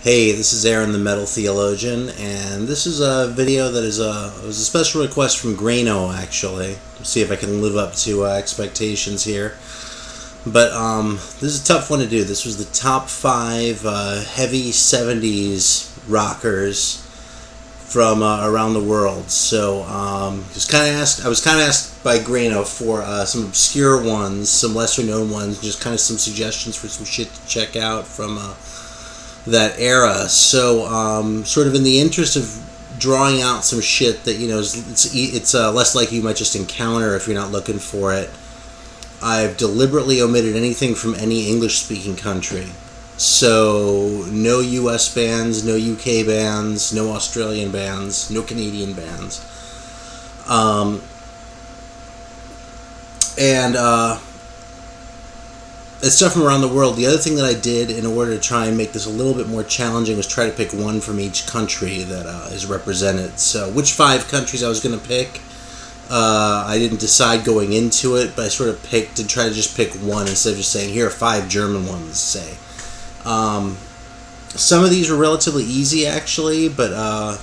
Hey, this is Aaron the Metal Theologian, and this is a video that was a special request from Greeno, actually. See if I can live up to expectations here. But this is a tough one to do. This was the top 5 heavy 70s rockers from around the world. So I was kind of asked by Greeno for some obscure ones, some lesser known ones, just kind of some suggestions for some shit to check out from that era. So sort of in the interest of drawing out some shit that it's less likely you might just encounter if you're not looking for it, I've deliberately omitted anything from any English-speaking country. So no US bands, no UK bands, no Australian bands, no Canadian bands. It's stuff from around the world. The other thing that I did in order to try and make this a little bit more challenging was try to pick one from each country that is represented. So which 5 countries I was going to pick, I didn't decide going into it, but I sort of picked to try to just pick one instead of just saying, here are 5 German ones, say. Some of these were relatively easy, actually, but I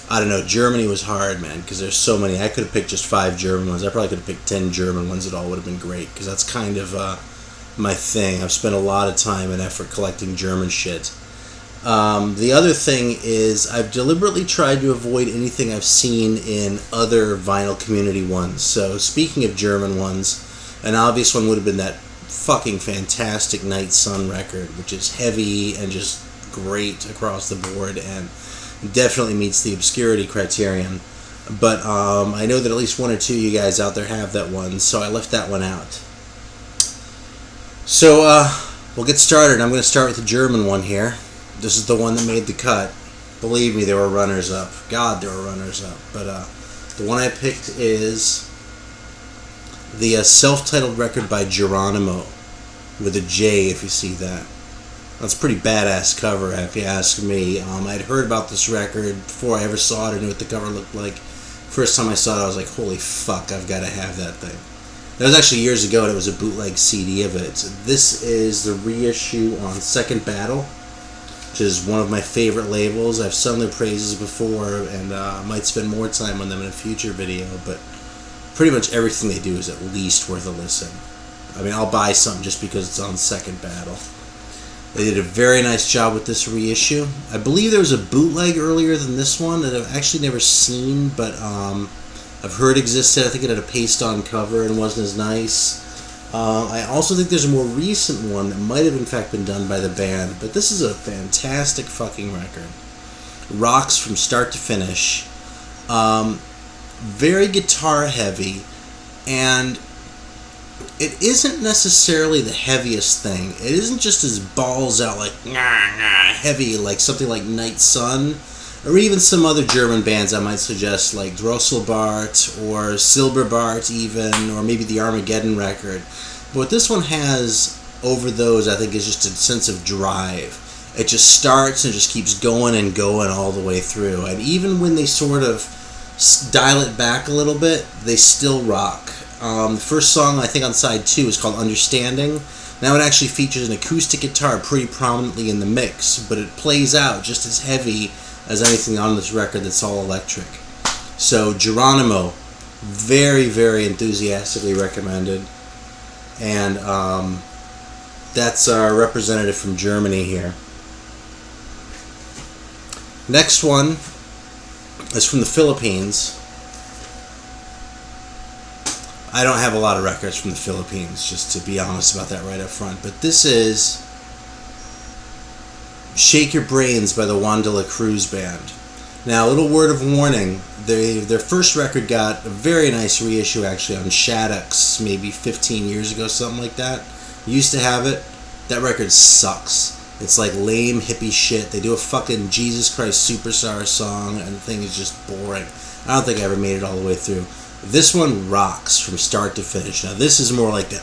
don't know, Germany was hard, man, because there's so many. I could have picked just 5 German ones. I probably could have picked 10 German ones. It all would have been great, because that's kind of my thing. I've spent a lot of time and effort collecting German shit. The other thing is I've deliberately tried to avoid anything I've seen in other vinyl community ones. So speaking of German ones, an obvious one would have been that fucking fantastic Night Sun record, which is heavy and just great across the board and definitely meets the obscurity criterion. But I know that at least 1 or 2 of you guys out there have that one, so I left that one out. So we'll get started. I'm going to start with the German one here. This is the one that made the cut. Believe me, there were runners-up. God, there were runners-up. But the one I picked is the self-titled record by Geronimo, with a J if you see that. That's a pretty badass cover if you ask me. I'd heard about this record before I ever saw it. I knew what the cover looked like. First time I saw it, I was like, holy fuck, I've got to have that thing. That was actually years ago, and it was a bootleg CD of it. So this is the reissue on Second Battle, which is one of my favorite labels. I've sung their praises before, and might spend more time on them in a future video, but pretty much everything they do is at least worth a listen. I mean, I'll buy something just because it's on Second Battle. They did a very nice job with this reissue. I believe there was a bootleg earlier than this one that I've actually never seen, but I've heard existed. I think it had a paste-on cover and wasn't as nice. I also think there's a more recent one that might have in fact been done by the band, but this is a fantastic fucking record. Rocks from start to finish. Very guitar heavy, and it isn't necessarily the heaviest thing. It isn't just as balls out like heavy like something like Night Sun, or even some other German bands I might suggest like Drosselbart or Silberbart even, or maybe the Armageddon record. But what this one has over those, I think, is just a sense of drive. It just starts and just keeps going and going all the way through. And even when they sort of dial it back a little bit, they still rock. The first song, I think, on side 2 is called Understanding. Now it actually features an acoustic guitar pretty prominently in the mix, but it plays out just as heavy as anything on this record that's all electric. So Geronimo, very, very enthusiastically recommended. And that's our representative from Germany here. Next one is from the Philippines. I don't have a lot of records from the Philippines, just to be honest about that right up front. But this is Shake Your Brains by the Juan de la Cruz Band. Now, a little word of warning. Their first record got a very nice reissue, actually, on Shaddix, maybe 15 years ago, something like that. Used to have it. That record sucks. It's like lame hippie shit. They do a fucking Jesus Christ Superstar song, and the thing is just boring. I don't think I ever made it all the way through. This one rocks from start to finish. Now, this is more like the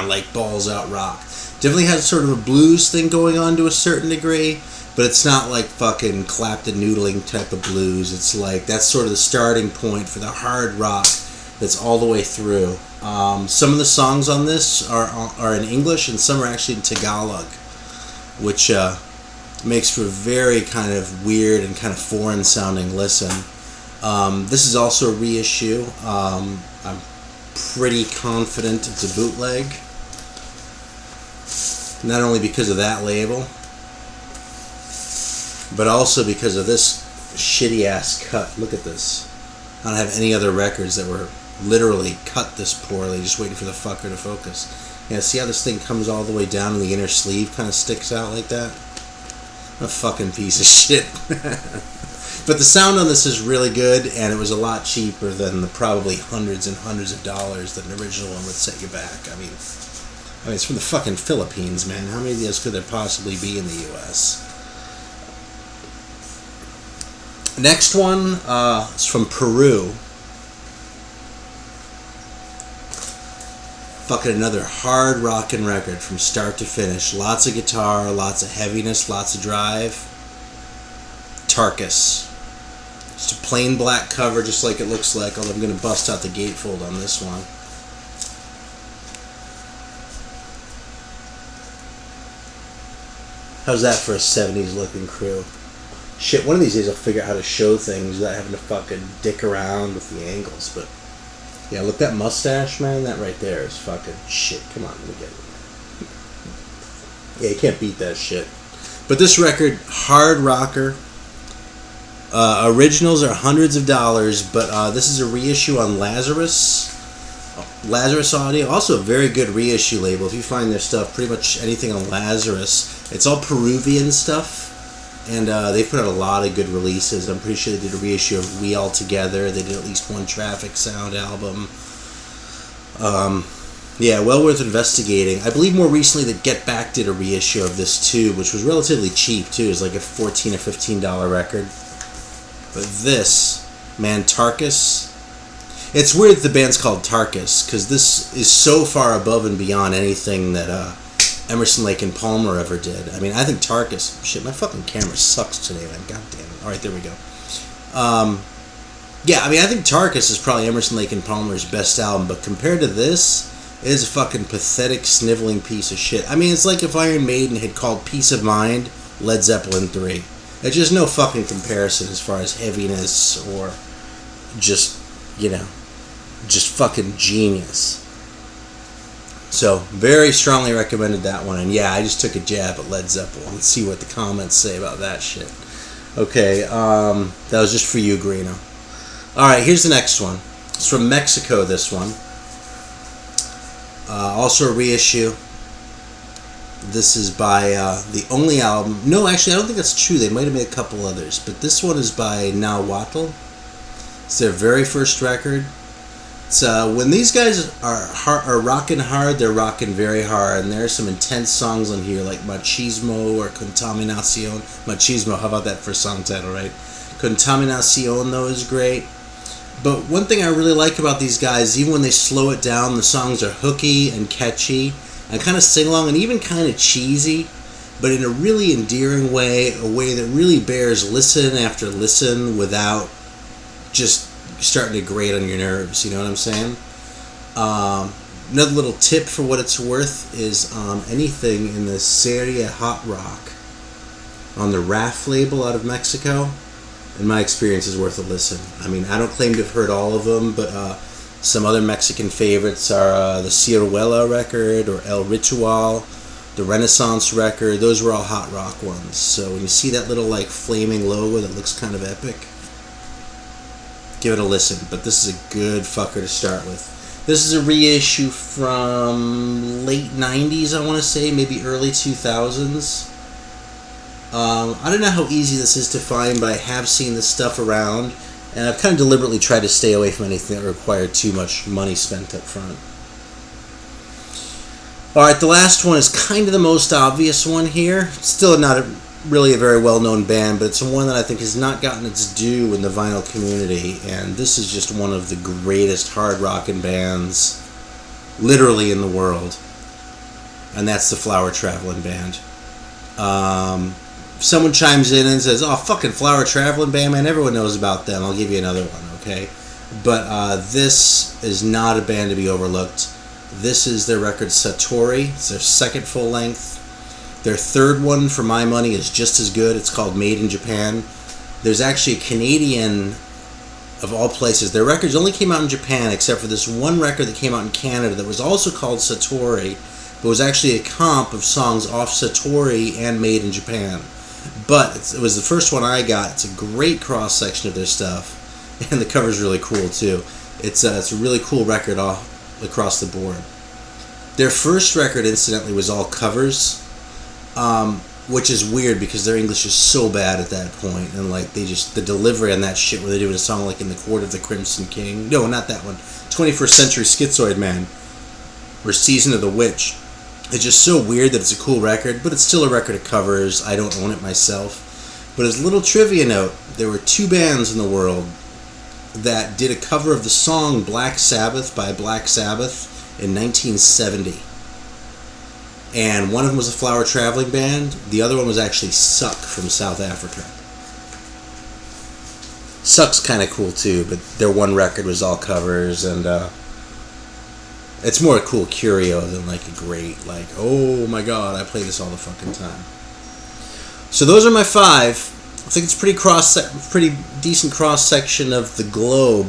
like balls out rock. Definitely has sort of a blues thing going on to a certain degree, but it's not like fucking Clapton noodling type of blues. It's like that's sort of the starting point for the hard rock that's all the way through. Some of the songs on this are in English, and some are actually in Tagalog, which Makes for a very kind of weird and kind of foreign sounding listen. This is also a reissue. I'm pretty confident it's a bootleg. Not only because of that label, but also because of this shitty ass cut. Look at this. I don't have any other records that were literally cut this poorly, just waiting for the fucker to focus. Yeah, see how this thing comes all the way down and the inner sleeve kind of sticks out like that? A fucking piece of shit. But the sound on this is really good, and it was a lot cheaper than the probably hundreds and hundreds of dollars that an original one would set you back. I mean, it's from the fucking Philippines, man. How many of those could there possibly be in the U.S.? Next one is from Peru. Fucking another hard rockin' record from start to finish. Lots of guitar, lots of heaviness, lots of drive. Tarkus. Just a plain black cover, just like it looks like, although I'm going to bust out the gatefold on this one. How's that for a 70s looking crew? Shit, one of these days I'll figure out how to show things without having to fucking dick around with the angles, but yeah, look, that mustache, man, that right there is fucking shit. Come on, let me get it. Yeah, you can't beat that shit. But this record, hard rocker. Originals are hundreds of dollars, but this is a reissue on Lazarus Audio. Also a very good reissue label. If you find their stuff, pretty much anything on Lazarus, it's all Peruvian stuff. And they put out a lot of good releases. I'm pretty sure they did a reissue of We All Together. They did at least one Traffic Sound album. Yeah, well worth investigating. I believe more recently that Get Back did a reissue of this too, which was relatively cheap too. It was like a $14 or $15 record. But this, man, Tarkus. It's weird that the band's called Tarkus, because this is so far above and beyond anything that Emerson, Lake and Palmer ever did. I mean, I think Tarkus... Shit, my fucking camera sucks today, man. God damn it. Alright, there we go. Yeah, I mean, I think Tarkus is probably Emerson, Lake and Palmer's best album, but compared to this, it is a fucking pathetic, sniveling piece of shit. I mean, it's like if Iron Maiden had called Peace of Mind Led Zeppelin 3. There's just no fucking comparison as far as heaviness or just, you know, just fucking genius. So, very strongly recommended that one. And yeah, I just took a jab at Led Zeppelin. Let's see what the comments say about that shit. Okay, that was just for you, Greeno. Alright, here's the next one. It's from Mexico, this one. Also a reissue. This is by the only album... No, actually, I don't think that's true. They might have made a couple others. But this one is by Nahuatl. It's their very first record. It's, when these guys are rocking hard, they're rocking very hard. And there are some intense songs on here, like Machismo or Contaminacion. Machismo, how about that for a song title, right? Contaminacion, though, is great. But one thing I really like about these guys, even when they slow it down, the songs are hooky and catchy and kind of sing-along and even kind of cheesy, but in a really endearing way, a way that really bears listen after listen without just starting to grate on your nerves, you know what I'm saying? Another little tip for what it's worth is anything in the Serie Hot Rock on the RAF label out of Mexico, in my experience, is worth a listen. I mean, I don't claim to have heard all of them, but some other Mexican favorites are the Ciruela record or El Ritual, the Renaissance record. Those were all hot rock ones. So when you see that little like flaming logo that looks kind of epic, give it a listen. But this is a good fucker to start with. This is a reissue from late 90s, I want to say, maybe early 2000s. I don't know how easy this is to find, but I have seen this stuff around, and I've kind of deliberately tried to stay away from anything that required too much money spent up front. Alright, the last one is kind of the most obvious one here. Still not really a very well-known band, but it's one that I think has not gotten its due in the vinyl community, and this is just one of the greatest hard rockin' bands literally in the world, and that's the Flower Traveling Band. Someone chimes in and says, "Oh, fucking Flower Traveling Band, man, everyone knows about them. I'll give you another one, okay?" But this is not a band to be overlooked. This is their record Satori. It's their second full length. Their third one, for my money, is just as good. It's called Made in Japan. There's actually a Canadian, of all places. Their records only came out in Japan, except for this one record that came out in Canada that was also called Satori, but was actually a comp of songs off Satori and Made in Japan. But it was the first one I got. It's a great cross-section of their stuff, and the cover's really cool, too. It's a really cool record all across the board. Their first record, incidentally, was all covers, which is weird because their English is so bad at that point, and like the delivery on that shit where they're doing a song like In the Court of the Crimson King. No, not that one. 21st Century Schizoid Man, or Season of the Witch. It's just so weird that it's a cool record, but it's still a record of covers. I don't own it myself. But as a little trivia note, there were two bands in the world that did a cover of the song Black Sabbath by Black Sabbath in 1970. And one of them was a Flower Traveling Band. The other one was actually Suck from South Africa. Suck's kind of cool too, but their one record was all covers, and it's more a cool curio than like a great, like, oh my god, I play this all the fucking time. So those are my 5. I think it's pretty decent cross section of the globe.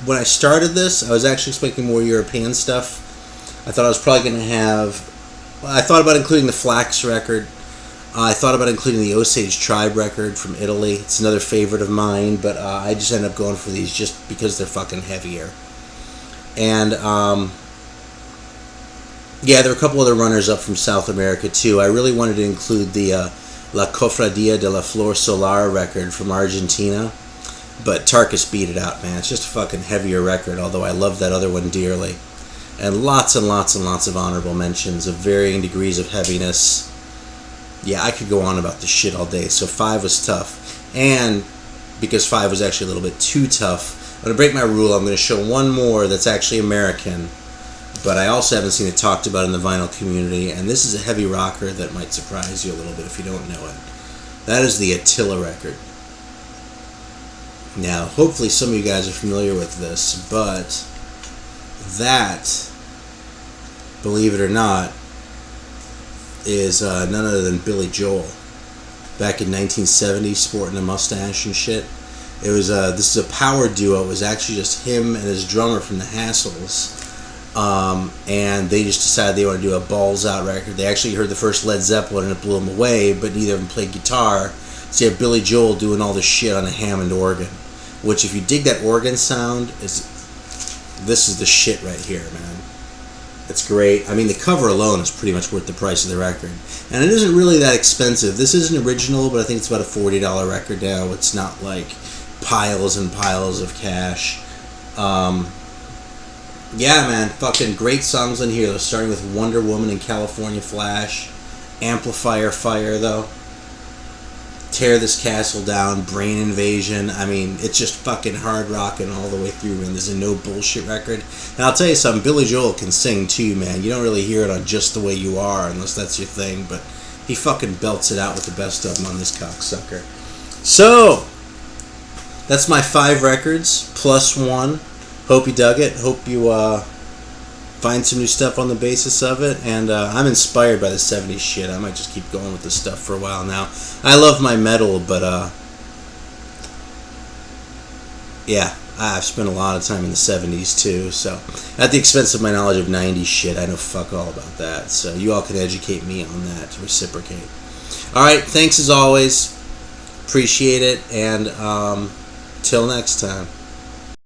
When I started this, I was actually expecting more European stuff. I thought I was probably going to have. I thought about including the Flax record. I thought about including the Osage Tribe record from Italy. It's another favorite of mine, but I just ended up going for these just because they're fucking heavier. And yeah, there were a couple other runners up from South America too. I really wanted to include the La Cofradia de la Flor Solar record from Argentina, but Tarkus beat it out, man. It's just a fucking heavier record, although I love that other one dearly. And lots and lots and lots of honorable mentions of varying degrees of heaviness. Yeah, I could go on about this shit all day. So 5 was tough. And because 5 was actually a little bit too tough, I'm going to break my rule. I'm going to show one more that's actually American, but I also haven't seen it talked about in the vinyl community, and this is a heavy rocker that might surprise you a little bit if you don't know it. That is the Attila record. Now, hopefully some of you guys are familiar with this, but that, believe it or not, is none other than Billy Joel. Back in 1970, sporting a mustache and shit. It was this is a power duo. It was actually just him and his drummer from the Hassles. And they just decided they wanted to do a balls out record. They actually heard the first Led Zeppelin and it blew them away, but neither of them played guitar. So you have Billy Joel doing all this shit on a Hammond organ, which if you dig that organ sound, this is the shit right here, man. It's great. I mean, the cover alone is pretty much worth the price of the record. And it isn't really that expensive. This is an original, but I think it's about a $40 record now. It's not like piles and piles of cash. Yeah, man, fucking great songs in here, though, starting with Wonder Woman and California Flash. Amplifier Fire, though. Tear This Castle Down, Brain Invasion. I mean, it's just fucking hard rocking all the way through, man. This is a no bullshit record. And I'll tell you something, Billy Joel can sing too, man. You don't really hear it on Just the Way You Are, unless that's your thing, but he fucking belts it out with the best of them on this cocksucker. So, that's my 5 records, plus 1. Hope you dug it. Hope you find some new stuff on the basis of it. And I'm inspired by the 70s shit. I might just keep going with this stuff for a while now. I love my metal, but yeah, I've spent a lot of time in the 70s too. So at the expense of my knowledge of 90s shit, I know fuck all about that. So you all can educate me on that to reciprocate. Alright, thanks as always. Appreciate it. And till next time.